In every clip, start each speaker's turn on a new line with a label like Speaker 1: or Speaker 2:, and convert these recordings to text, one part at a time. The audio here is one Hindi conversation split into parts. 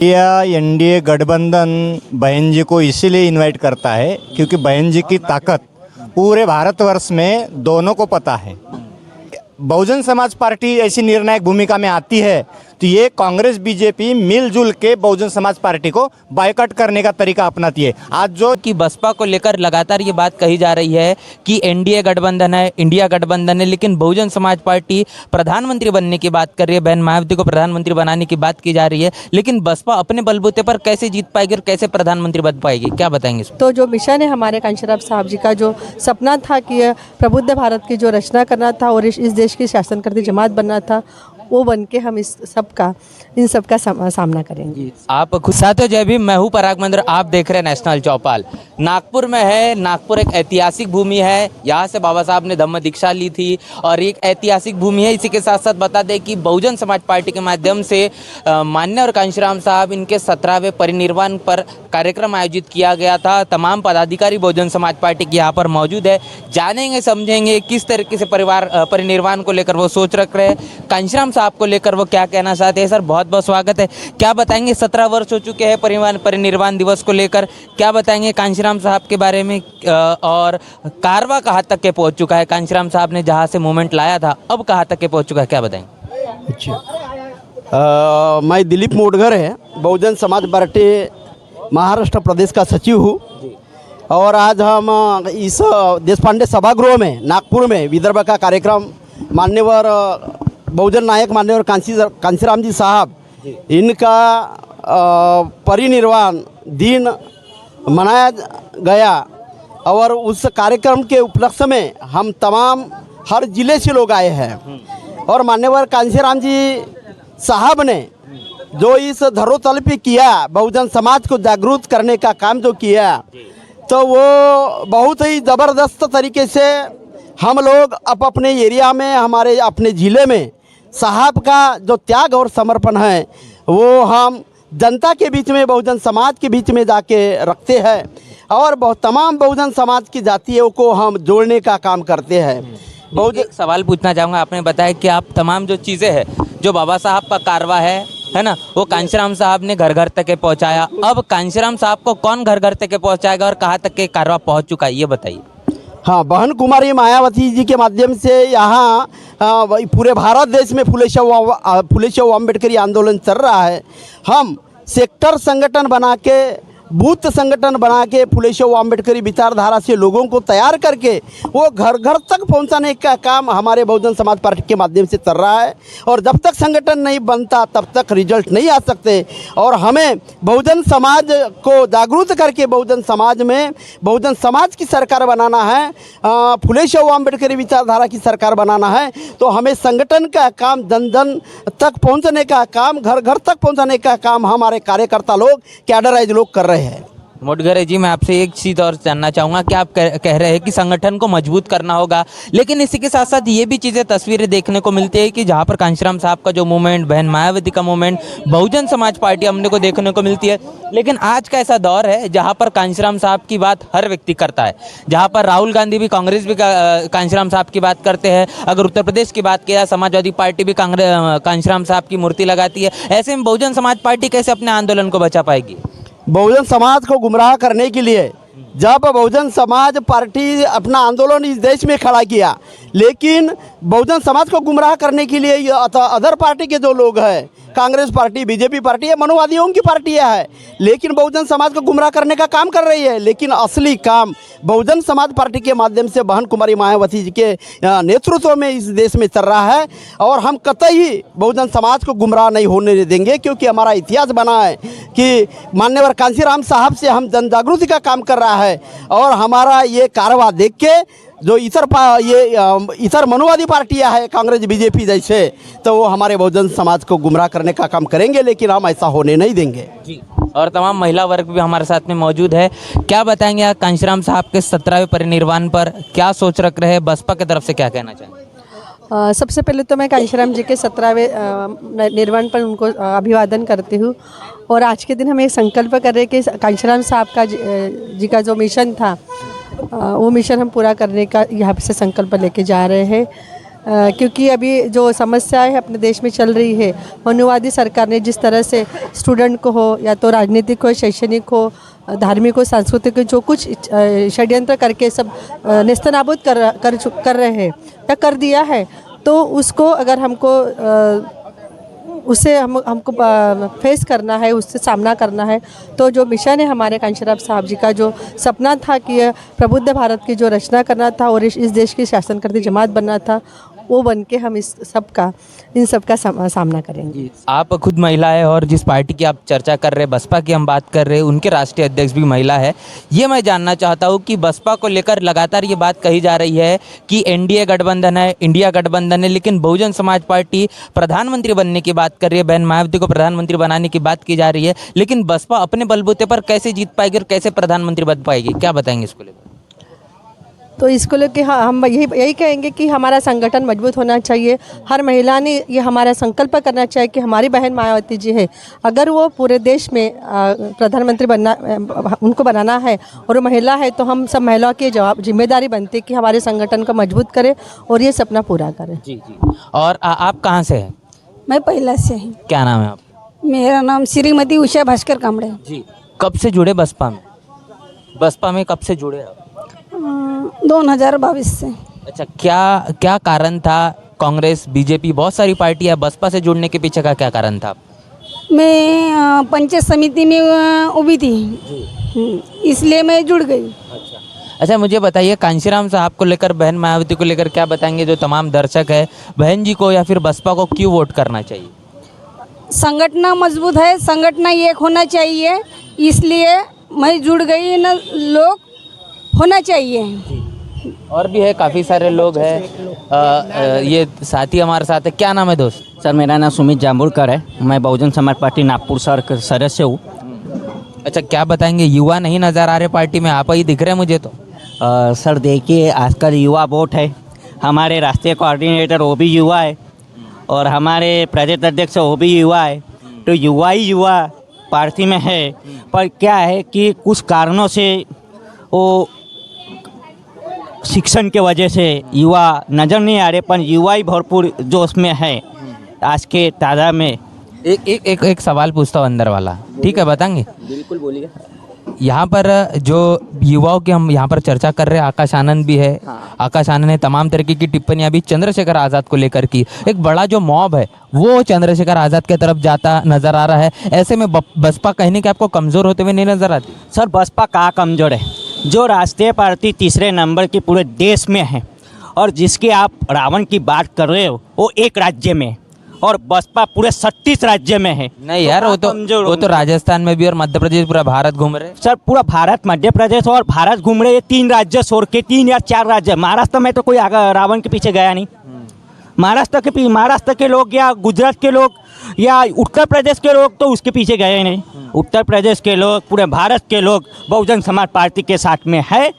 Speaker 1: यह एनडीए गठबंधन बहन जी को इसीलिए इनवाइट करता है क्योंकि बहन जी की ताकत पूरे भारतवर्ष में दोनों को पता है। बहुजन समाज पार्टी ऐसी निर्णायक भूमिका में आती है तो ये कांग्रेस बीजेपी मिलजुल के बहुजन समाज पार्टी को बायकॉट करने का तरीका अपनाती है। आज जो
Speaker 2: कि बसपा को लेकर लगातार ये बात कही जा रही है कि एनडीए गठबंधन है, इंडिया गठबंधन है, लेकिन बहुजन समाज पार्टी प्रधानमंत्री बनने की बात कर रही है, बहन मायावती को प्रधानमंत्री बनाने की बात की जा रही है, लेकिन बसपा अपने बलबूते पर कैसे जीत पाएगी और कैसे प्रधानमंत्री बन पाएगी, क्या बताएंगे?
Speaker 3: तो जो मिशन है हमारे कांशीराम साहब जी का, जो सपना था कि प्रबुद्ध भारत की जो रचना करना था और इस देश की शासन करती जमात बनना था, वो बन के हम इन सब का सामना करेंगे।
Speaker 2: आप खुद साथियों जय भीम, मैं हूं पराग मंदिर, आप देख रहे हैं नेशनल चौपाल। नागपुर में है, नागपुर एक ऐतिहासिक भूमि है, यहाँ से बाबा साहब ने धम्म दीक्षा ली थी और एक ऐतिहासिक भूमि है। इसी के साथ साथ बता दें कि बहुजन समाज पार्टी के माध्यम से मान्य और कांशीराम साहब इनके 17वें परिनिर्वाण पर कार्यक्रम आयोजित किया गया था। तमाम पदाधिकारी बहुजन समाज पार्टी के यहाँ पर मौजूद है। जानेंगे समझेंगे किस तरीके से परिनिर्वाण को लेकर वो सोच रख रहे हैं, कांशीराम साहब को लेकर वो क्या कहना चाहते हैं। सर बहुत बहुत स्वागत है। क्या बताएंगे, 17 वर्ष हो चुके हैं परिनिर्वाण दिवस को लेकर, क्या बताएंगे कांशीराम साहब के बारे में और कारवा कहाँ तक के पहुँच चुका है? कांशीराम साहब ने जहाँ से मूवमेंट लाया था अब कहाँ तक के पहुँच चुका है, क्या बताएंगे?
Speaker 4: अच्छा, मैं दिलीप मोडगर है, बहुजन समाज पार्टी महाराष्ट्र प्रदेश का सचिव हूँ और आज हम इस देशपांडे सभागृह में नागपुर में विदर्भ का कार्यक्रम मान्यवर बहुजन नायक मान्यवर कांशीराम जी साहब इनका परिनिर्वाण दिन मनाया गया और उस कार्यक्रम के उपलक्ष्य में हम तमाम हर जिले से लोग आए हैं और मान्यवर कांशीराम जी साहब ने जो इस धरोतल पे किया, बहुजन समाज को जागरूक करने का काम जो किया, तो वो बहुत ही ज़बरदस्त तरीके से हम लोग अपने एरिया में, हमारे अपने ज़िले में साहब का जो त्याग और समर्पण है वो हम जनता के बीच में, बहुजन समाज के बीच में जाके रखते हैं और तमाम बहुजन समाज की जातियों को हम जोड़ने का काम करते हैं।
Speaker 2: बहुत एक सवाल पूछना चाहूँगा, आपने बताया कि आप तमाम जो चीज़ें हैं, जो बाबा साहब का कारवा है ना, वो कांशीराम साहब ने घर घर तक के पहुँचाया। अब कांशीराम साहब को कौन घर घर तक के पहुँचाएगा और कहाँ तक के कारवा पहुँच चुका है, ये बताइए।
Speaker 4: हाँ, बहन कुमारी मायावती जी के माध्यम से यहाँ पूरे भारत देश में फुले शाह अम्बेडकरी आंदोलन चल रहा है। हम सेक्टर संगठन बना के, बूथ संगठन बना के फुले शाह अम्बेडकरी विचारधारा से लोगों को तैयार करके वो घर घर तक पहुंचाने का काम हमारे बहुजन समाज पार्टी के माध्यम से चल रहा है और जब तक संगठन नहीं बनता तब तक रिजल्ट नहीं आ सकते और हमें बहुजन समाज को जागरूक करके बहुजन समाज में बहुजन समाज की सरकार बनाना है, फुले शाह अम्बेडकरी विचारधारा की सरकार बनाना है। तो हमें संगठन का काम, जन जन तक पहुँचने का काम, घर घर तक पहुँचाने का काम हमारे कार्यकर्ता लोग, कैडराइज लोग कर रहे हैं।
Speaker 2: मोडगर जी, मैं आपसे एक चीज़ और जानना चाहूँगा कि आप कह रहे हैं कि संगठन को मजबूत करना होगा, लेकिन इसी के साथ साथ ये भी चीज़ें, तस्वीरें देखने को मिलती है कि जहाँ पर कांशीराम साहब का जो मूवमेंट, बहन मायावती का मूवमेंट, बहुजन समाज पार्टी हमने को देखने को मिलती है, लेकिन आज का ऐसा दौर है जहाँ पर कांशीराम साहब की बात हर व्यक्ति करता है, जहाँ पर राहुल गांधी भी, कांग्रेस भी कांशीराम साहब की बात करते हैं। अगर उत्तर प्रदेश की बात किया, समाजवादी पार्टी भी कांशीराम साहब की मूर्ति लगाती है। ऐसे में बहुजन समाज पार्टी कैसे अपने आंदोलन को बचा पाएगी?
Speaker 4: बहुजन समाज को गुमराह करने के लिए जब बहुजन समाज पार्टी अपना आंदोलन इस देश में खड़ा किया, लेकिन बहुजन समाज को गुमराह करने के लिए अदर पार्टी के जो लोग हैं, कांग्रेस पार्टी, बीजेपी पार्टी है, मनुवादियों की पार्टियां है, लेकिन बहुजन समाज को गुमराह करने का काम कर रही है। लेकिन असली काम बहुजन समाज पार्टी के माध्यम से बहन कुमारी मायावती जी के नेतृत्व में इस देश में चल रहा है और हम कतई बहुजन समाज को गुमराह नहीं होने देंगे, क्योंकि हमारा इतिहास बना है कि मान्यवर कांशीराम साहब से हम जन जागृति का काम कर रहा है और हमारा ये कारवा देख के जो इतर मनुवादी पार्टियां हैं, कांग्रेस बीजेपी जैसे, तो वो हमारे बहुजन समाज को गुमराह करने का काम करेंगे, लेकिन हम ऐसा होने नहीं देंगे
Speaker 2: जी। और तमाम महिला वर्ग भी हमारे साथ में मौजूद है। क्या बताएंगे आप कांशीराम साहब के 17वें परिनिर्वाण पर क्या सोच रख रहे हैं, बसपा की तरफ से क्या कहना चाहेंगे?
Speaker 3: सबसे पहले तो मैं कांशीराम जी के 17वें निर्वाण पर उनको अभिवादन करती हूँ और आज के दिन हम एक संकल्प कर रहे हैं कि कांशीराम साहब का जी का जो मिशन था, वो मिशन हम पूरा करने का यहाँ से संकल्प लेके जा रहे हैं। क्योंकि अभी जो समस्याएं अपने देश में चल रही है, मनुवादी सरकार ने जिस तरह से स्टूडेंट को हो या तो राजनीतिक हो, शैक्षणिक हो, धार्मिक हो, सांस्कृतिक हो, जो कुछ षड्यंत्र करके सब नेस्तनाबूद कर रहे हैं या कर दिया है, तो उसको अगर उसे हमको फेस करना है, उससे सामना करना है, तो जो मिशन है हमारे कांशीराम साहब जी का, जो सपना था कि प्रबुद्ध भारत की जो रचना करना था और इस देश की शासन करती जमात बनना था, वो बन के हम इन सब का सामना करेंगे।
Speaker 2: आप खुद महिला है और जिस पार्टी की आप चर्चा कर रहे हैं, बसपा की हम बात कर रहे हैं, उनके राष्ट्रीय अध्यक्ष भी महिला है। ये मैं जानना चाहता हूँ कि बसपा को लेकर लगातार ये बात कही जा रही है कि एनडीए गठबंधन है, इंडिया गठबंधन है, लेकिन बहुजन समाज पार्टी प्रधानमंत्री बनने की बात कर रही है, बहन मायावती को प्रधानमंत्री बनाने की बात की जा रही है, लेकिन बसपा अपने बलबूते पर कैसे जीत पाएगी और कैसे प्रधानमंत्री बन पाएगी, क्या बताएंगे इसको लेकर?
Speaker 3: तो इसको लेकर हम यही कहेंगे कि हमारा संगठन मजबूत होना चाहिए। हर महिला ने ये हमारा संकल्प करना चाहिए कि हमारी बहन मायावती जी है, अगर वो पूरे देश में प्रधानमंत्री उनको बनाना है और वो महिला है, तो हम सब महिलाओं की जिम्मेदारी बनती है कि हमारे संगठन को मजबूत करें और ये सपना पूरा करें।
Speaker 2: जी। और आप कहाँ से हैं?
Speaker 5: मैं पहला से हूँ।
Speaker 2: क्या नाम है आपका?
Speaker 5: मेरा नाम श्रीमती उषा भास्कर कामड़े।
Speaker 2: जी। कब से जुड़े बसपा में? बसपा में कब से जुड़े आप?
Speaker 5: 2022 से।
Speaker 2: अच्छा, क्या कारण था? कांग्रेस, बीजेपी, बहुत सारी पार्टी है, बसपा से जुड़ने के पीछे का क्या कारण था?
Speaker 5: मैं पंचायत समिति में उभी थी, इसलिए मैं जुड़ गई।
Speaker 2: अच्छा, मुझे बताइए कांशीराम साहब को लेकर, बहन मायावती को लेकर क्या बताएंगे जो तमाम दर्शक है, बहन जी को या फिर बसपा को क्यों वोट करना चाहिए?
Speaker 5: संगठन मजबूत है, संगठन एक होना चाहिए, इसलिए मैं जुड़ गई। न लोग होना चाहिए।
Speaker 2: और भी है, काफ़ी सारे लोग हैं। ये साथी हमारे साथ है। क्या नाम है दोस्त?
Speaker 6: सर, मेरा नाम सुमित जाम्बुरकर है। मैं बहुजन समाज पार्टी नागपुर शहर का सदस्य हूँ।
Speaker 2: अच्छा, क्या बताएंगे? युवा नहीं नज़र आ रहे पार्टी में, आप ही दिख रहे हैं मुझे तो।
Speaker 6: सर देखिए, आजकल युवा वोट है। हमारे राष्ट्रीय कोऑर्डिनेटर वो भी युवा है और हमारे प्रदेश अध्यक्ष वो भी युवा है, तो युवा ही युवा पार्टी में है। पर क्या है कि कुछ कारणों से वो शिक्षण के वजह से युवा नज़र नहीं आ रहे, पर युवा ही भरपूर जोश में है आज के तादाद में।
Speaker 2: एक सवाल पूछता हूँ अंदर वाला, ठीक है? बताएंगे?
Speaker 6: बिल्कुल, बोलिए।
Speaker 2: यहाँ पर जो युवाओं की हम यहाँ पर चर्चा कर रहे हैं, आकाश आनंद भी है। आकाश आनंद ने तमाम तरीके की टिप्पणियां भी चंद्रशेखर आज़ाद को लेकर की। एक बड़ा जो मॉब है वो चंद्रशेखर आज़ाद की तरफ जाता नजर आ रहा है। ऐसे में बसपा कहने के आपको कमज़ोर होते हुए नहीं नजर आती?
Speaker 6: सर, बसपा कहाँ कमज़ोर है? जो राष्ट्रीय पार्टी तीसरे नंबर की पूरे देश में है और जिसके आप रावण की बात कर रहे हो, वो एक राज्य में और बसपा पूरे 36 राज्य में है।
Speaker 2: नहीं यार, वो तो राजस्थान में भी और मध्य प्रदेश, पूरा भारत घूम रहे।
Speaker 6: सर, पूरा भारत, मध्य प्रदेश और भारत घूम रहे। ये 3 राज्य छोड़ के, 3 या 4 राज्य। महाराष्ट्र में तो कोई रावण के पीछे गया नहीं। महाराष्ट्र के लोग या गुजरात के लोग या उत्तर प्रदेश के लोग तो उसके पीछे गए नहीं। उत्तर प्रदेश के लोग, पूरे भारत के लोग बहुजन समाज पार्टी के साथ में है।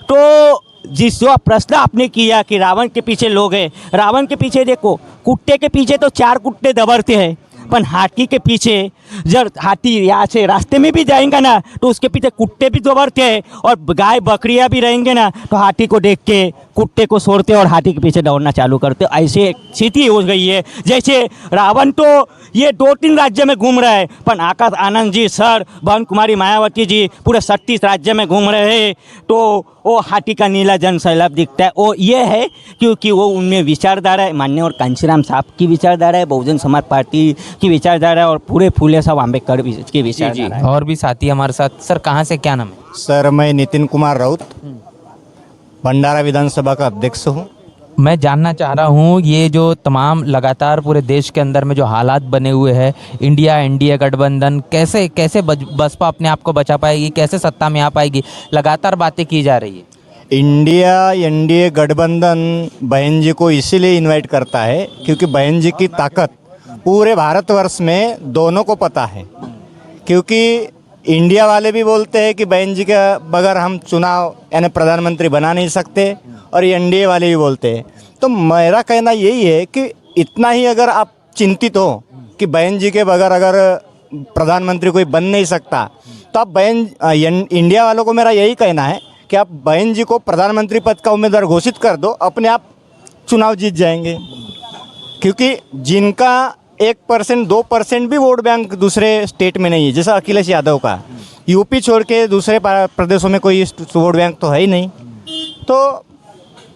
Speaker 6: तो जिस जो प्रश्न आपने किया कि रावण के पीछे लोग हैं, रावण के पीछे देखो, कुत्ते के पीछे तो 4 कुत्ते दबड़ते हैं, पर हाथी के पीछे जब हाथी यहाँ से रास्ते में भी जाएंगे ना तो उसके पीछे कुत्ते भी दौड़ते हैं, और गाय बकरियाँ भी रहेंगे ना तो हाथी को देख के कुत्ते को छोड़ते और हाथी के पीछे दौड़ना चालू करते। ऐसे स्थिति हो गई है। जैसे रावण तो ये 2-3 राज्य में घूम रहा है, पर आकाश आनंद जी सर, बहन कुमारी मायावती जी पूरे 36 राज्य में घूम रहे हैं, तो वो हाथी का नीला जन सैलाब दिखता है। वो ये है क्योंकि वो उनमें विचारधारा है, माननीय और कांशीराम साहब की विचारधारा है, बहुजन समाज पार्टी की विचारधारा है और पूरे फूले साहब अम्बेडकर की विचारधारा है।
Speaker 2: और भी साथी हमारे साथ। सर, कहाँ से, क्या नाम है?
Speaker 1: सर, मैं नितिन कुमार राउत, भंडारा विधानसभा का अध्यक्ष हूँ।
Speaker 2: मैं जानना चाह रहा हूँ, ये जो तमाम लगातार पूरे देश के अंदर में जो हालात बने हुए हैं, इंडिया एनडीए गठबंधन, कैसे बसपा अपने आप को बचा पाएगी, कैसे सत्ता में आ पाएगी? लगातार बातें की जा रही है।
Speaker 1: इंडिया एनडीए गठबंधन बहन जी को इसीलिए इनवाइट करता है क्योंकि बहन जी की ताकत पूरे भारतवर्ष में दोनों को पता है। क्योंकि इंडिया वाले भी बोलते हैं कि बहन जी के बगैर हम चुनाव यानी प्रधानमंत्री बना नहीं सकते, और एनडीए वाले भी बोलते हैं। तो मेरा कहना यही है कि इतना ही अगर आप चिंतित हो कि बहन जी के बगैर अगर प्रधानमंत्री कोई बन नहीं सकता, तो आप इंडिया वालों को मेरा यही कहना है कि आप बहन जी को प्रधानमंत्री पद का उम्मीदवार घोषित कर दो, अपने आप चुनाव जीत जाएंगे, क्योंकि जिनका 1% 2% भी वोट बैंक दूसरे स्टेट में नहीं है, जैसा अखिलेश यादव का, यूपी छोड़ के दूसरे प्रदेशों में कोई वोट बैंक तो है ही नहीं, तो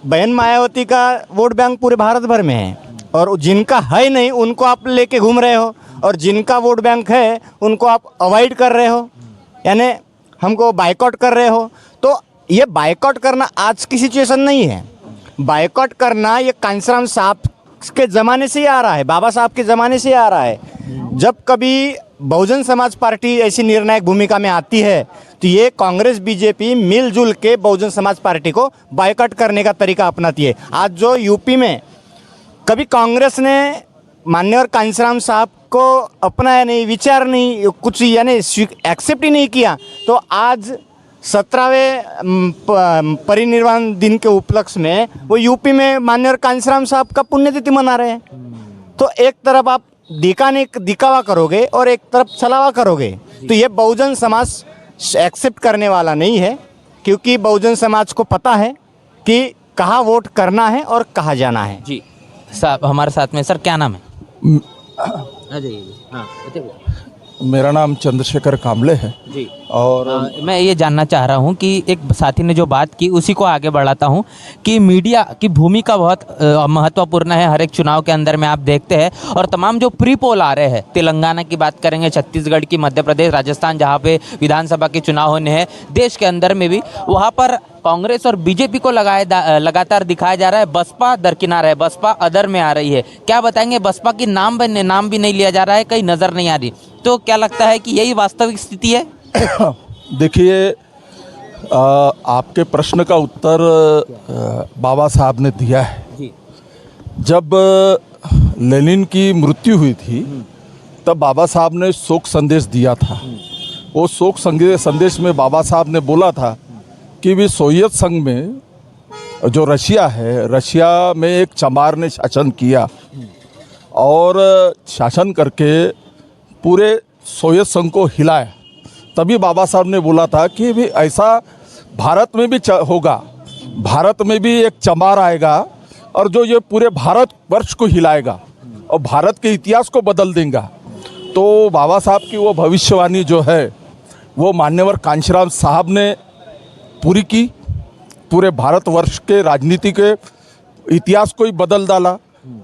Speaker 1: बहन मायावती का वोट बैंक पूरे भारत भर में है, और जिनका है नहीं उनको आप लेके घूम रहे हो, और जिनका वोट बैंक है उनको आप अवॉइड कर रहे हो, यानी हमको बायकॉट कर रहे हो। तो ये बायकॉट करना आज की सिचुएशन नहीं है, बायकॉट करना ये कांशीराम साहब के ज़माने से ही आ रहा है, बाबा साहब के ज़माने से ही आ रहा है। जब कभी बहुजन समाज पार्टी ऐसी निर्णायक भूमिका में आती है तो ये कांग्रेस बीजेपी मिलजुल के बहुजन समाज पार्टी को बायकॉट करने का तरीका अपनाती है। आज जो यूपी में कभी कांग्रेस ने माननीय कांशीराम साहब को अपनाया नहीं, विचार नहीं, कुछ यानी एक्सेप्ट ही नहीं किया, तो आज 17वें परिनिर्वाण दिन के उपलक्ष्य में वो यूपी में माननीय कांशीराम साहब का पुण्यतिथि मना रहे हैं। तो एक तरफ आप दिखावा करोगे और एक तरफ छलावा करोगे, तो ये बहुजन समाज एक्सेप्ट करने वाला नहीं है, क्योंकि बहुजन समाज को पता है कि कहाँ वोट करना है और कहाँ जाना है।
Speaker 2: जी साहब, हमारे साथ में सर क्या नाम है? आ जाइए। हाँ बताइए।
Speaker 7: मेरा नाम चंद्रशेखर कामले है
Speaker 2: जी।
Speaker 7: और
Speaker 2: मैं ये जानना चाह रहा हूँ कि एक साथी ने जो बात की उसी को आगे बढ़ाता हूँ कि मीडिया की भूमिका बहुत महत्वपूर्ण है हर एक चुनाव के अंदर में। आप देखते हैं और तमाम जो प्री पोल आ रहे हैं, तेलंगाना की बात करेंगे, छत्तीसगढ़ की, मध्य प्रदेश, राजस्थान, जहाँ पे विधानसभा के चुनाव होने हैं, देश के अंदर में भी, वहाँ पर कांग्रेस और बीजेपी को लगातार दिखाया जा रहा है बसपा दरकिनार है, बसपा अदर में आ रही है। क्या बताएंगे? बसपा की नाम भी नहीं लिया जा रहा है, कहीं नज़र नहीं आ रही, तो क्या लगता है कि यही वास्तविक स्थिति है?
Speaker 7: देखिए, आपके प्रश्न का उत्तर बाबा साहब ने दिया है।
Speaker 2: जी।
Speaker 7: जब लेनिन की मृत्यु हुई थी तब बाबा साहब ने शोक संदेश दिया था। वो शोक संदेश में बाबा साहब ने बोला था कि भी सोवियत संघ में जो रशिया है, रशिया में एक चमार ने शासन किया और शासन करके पूरे सोवियत संघ को हिलाया। तभी बाबा साहब ने बोला था कि भी ऐसा भारत में भी होगा, भारत में भी एक चमार आएगा और जो ये पूरे भारत वर्ष को हिलाएगा और भारत के इतिहास को बदल देगा। तो बाबा साहब की वो भविष्यवाणी जो है वो मान्यवर कांशीराम साहब ने पूरी की, पूरे भारतवर्ष के राजनीति के इतिहास को ही बदल डाला।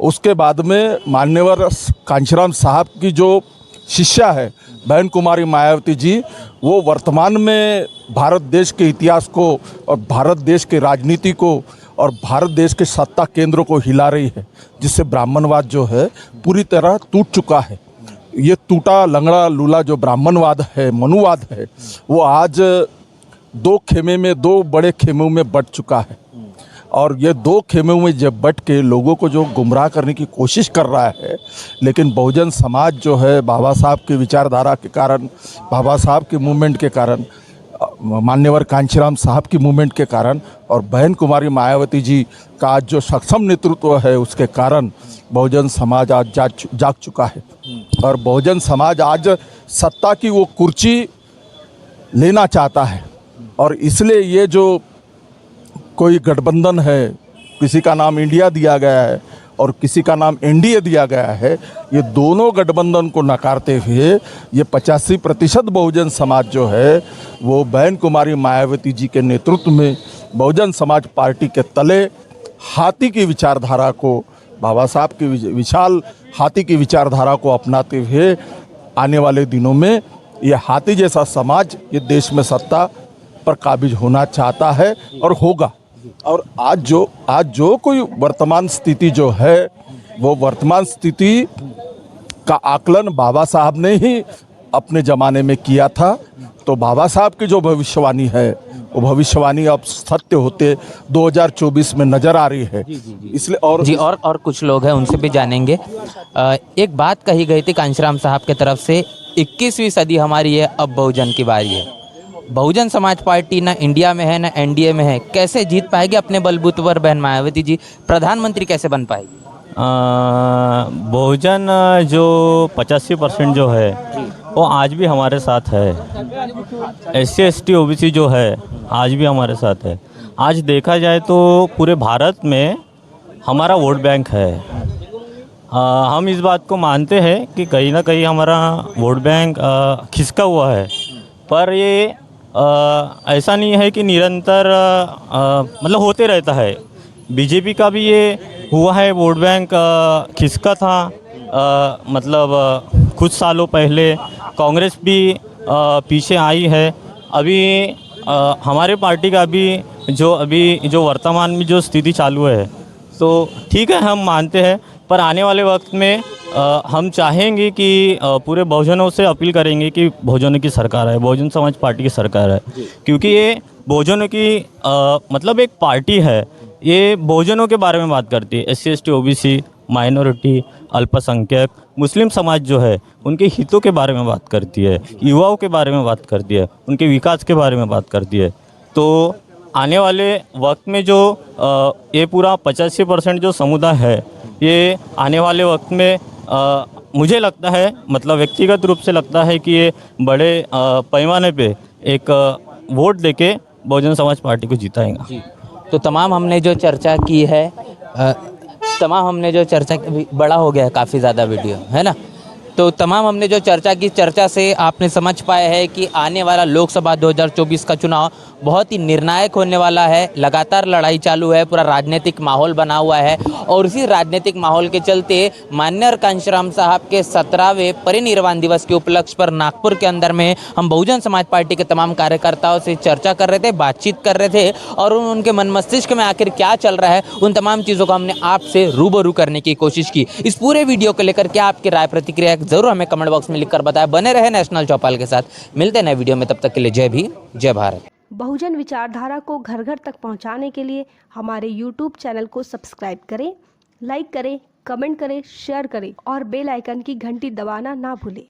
Speaker 7: उसके बाद में मान्यवर कांशीराम साहब की जो शिष्या है बहन कुमारी मायावती जी, वो वर्तमान में भारत देश के इतिहास को और भारत देश के राजनीति को और भारत देश के सत्ता केंद्रों को हिला रही है, जिससे ब्राह्मणवाद जो है पूरी तरह टूट चुका है। ये टूटा लंगड़ा लूला जो ब्राह्मणवाद है, मनुवाद है, वो आज दो बड़े खेमों में बट चुका है। और ये दो खेमों में जब बट के लोगों को जो गुमराह करने की कोशिश कर रहा है, लेकिन बहुजन समाज जो है बाबा साहब की विचारधारा के कारण, बाबा साहब के मूवमेंट के कारण, मान्यवर कांशीराम साहब की मूवमेंट के कारण और बहन कुमारी मायावती जी का आज जो सक्षम नेतृत्व है उसके कारण बहुजन समाज आज जाग चुका है। और बहुजन समाज आज सत्ता की वो कुर्सी लेना चाहता है। और इसलिए ये जो कोई गठबंधन है, किसी का नाम इंडिया दिया गया है और किसी का नाम एनडीए दिया गया है, ये दोनों गठबंधन को नकारते हुए ये 85% बहुजन समाज जो है वो बहन कुमारी मायावती जी के नेतृत्व में बहुजन समाज पार्टी के तले हाथी की विचारधारा को, बाबा साहब की विशाल हाथी की विचारधारा को अपनाते हुए आने वाले दिनों में ये हाथी जैसा समाज ये देश में सत्ता पर काबिज होना चाहता है और होगा। और आज जो कोई वर्तमान स्थिति जो है वो वर्तमान स्थिति का आकलन बाबा साहब ने ही अपने ज़माने में किया था। तो बाबा साहब की जो भविष्यवाणी है वो भविष्यवाणी अब सत्य होते 2024 में नज़र आ रही है। इसलिए
Speaker 2: और कुछ लोग हैं, उनसे भी जानेंगे। एक बात कही गई थी कांशीराम साहब की तरफ से, 21वीं सदी हमारी है, अब बहुजन की बारी है। बहुजन समाज पार्टी ना इंडिया में है ना एनडीए में है, कैसे जीत पाएगी अपने बलबूते पर बहन मायावती जी? प्रधानमंत्री कैसे बन पाएगी?
Speaker 8: बहुजन जो 85% जो है वो आज भी हमारे साथ है। SC ST OBC जो है आज भी हमारे साथ है। आज देखा जाए तो पूरे भारत में हमारा वोट बैंक है। हम इस बात को मानते हैं कि कहीं ना कहीं हमारा वोट बैंक खिसका हुआ है, पर ये ऐसा नहीं है कि निरंतर मतलब होते रहता है। बीजेपी का भी ये हुआ है, वोट बैंक खिसका था। मतलब कुछ सालों पहले कांग्रेस भी पीछे आई है। अभी हमारे पार्टी का अभी जो वर्तमान में जो स्थिति चालू है, तो ठीक है, हम मानते हैं, पर आने वाले वक्त में हम चाहेंगे कि पूरे बहुजनों से अपील करेंगे कि बहुजनों की सरकार है, बहुजन समाज पार्टी की सरकार है, क्योंकि ये बहुजनों की मतलब एक पार्टी है। ये बहुजनों के बारे में बात करती है, SC ST OBC माइनॉरिटी, अल्पसंख्यक, मुस्लिम समाज जो है उनके हितों के बारे में बात करती है, युवाओं के बारे में बात करती है, उनके विकास के बारे में बात करती है। तो आने वाले वक्त में जो ये पूरा 85% जो समुदाय है, ये आने वाले वक्त में मुझे लगता है, मतलब व्यक्तिगत रूप से लगता है कि ये बड़े पैमाने पे एक वोट देके बहुजन समाज पार्टी को जिताएगा।
Speaker 2: तो तमाम हमने जो चर्चा की है, बड़ा हो गया है काफ़ी ज़्यादा वीडियो, है ना। तो तमाम हमने जो चर्चा की, चर्चा से आपने समझ पाए हैं कि आने वाला लोकसभा 2024 का चुनाव बहुत ही निर्णायक होने वाला है। लगातार लड़ाई चालू है, पूरा राजनीतिक माहौल बना हुआ है, और उसी राजनीतिक माहौल के चलते माननीय कांशीराम साहब के 17वें परिनिर्वाण दिवस के उपलक्ष्य पर नागपुर के अंदर में हम बहुजन समाज पार्टी के तमाम कार्यकर्ताओं से चर्चा कर रहे थे, बातचीत कर रहे थे, और उनके मन मस्तिष्क में आखिर क्या चल रहा है, उन तमाम चीज़ों को हमने आपसे रूबरू करने की कोशिश की। इस पूरे वीडियो को लेकर क्या आपकी राय प्रतिक्रिया ज़रूर हमें कमेंट बॉक्स में लिखकर बताएं। बने रहे नेशनल चौपाल के साथ, मिलते हैं नए वीडियो में, तब तक के लिए जय भीम, जय भारत।
Speaker 9: बहुजन विचारधारा को घर घर तक पहुंचाने के लिए हमारे YouTube चैनल को सब्सक्राइब करें, लाइक करें, कमेंट करें, शेयर करें और बेल आइकन की घंटी दबाना ना भूलें।